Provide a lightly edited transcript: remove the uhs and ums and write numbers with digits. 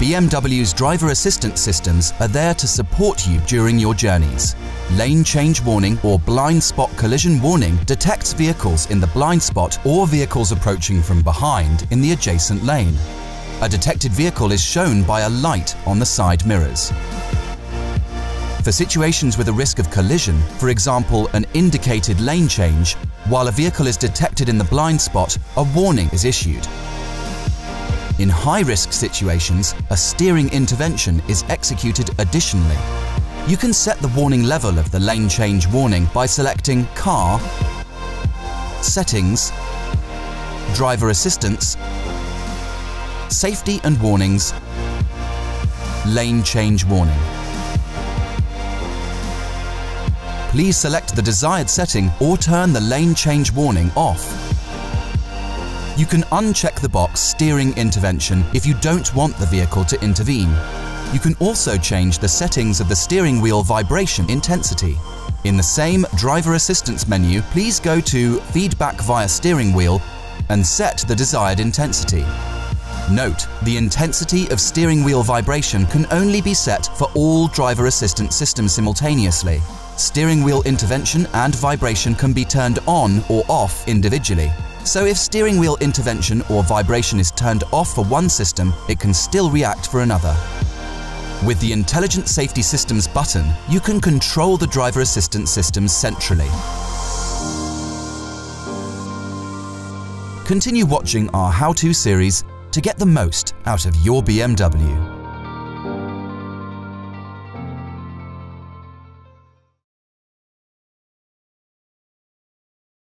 BMW's driver assistance systems are there to support you during your journeys. Lane change warning or blind spot collision warning detects vehicles in the blind spot or vehicles approaching from behind in the adjacent lane. A detected vehicle is shown by a light on the side mirrors. For situations with a risk of collision, for example an indicated lane change, while a vehicle is detected in the blind spot, a warning is issued. In high-risk situations, a steering intervention is executed additionally. You can set the warning level of the lane change warning by selecting Car, Settings, Driver Assistance, Safety and Warnings, Lane Change Warning. Please select the desired setting or turn the lane change warning off. You can uncheck the box Steering Intervention if you don't want the vehicle to intervene. You can also change the settings of the steering wheel vibration intensity. In the same Driver Assistance menu, please go to Feedback via Steering Wheel and set the desired intensity. Note, the intensity of steering wheel vibration can only be set for all driver assistance systems simultaneously. Steering wheel intervention and vibration can be turned on or off individually. So if steering wheel intervention or vibration is turned off for one system, it can still react for another. With the Intelligent Safety Systems button, you can control the driver assistance systems centrally. Continue watching our how-to series to get the most out of your BMW.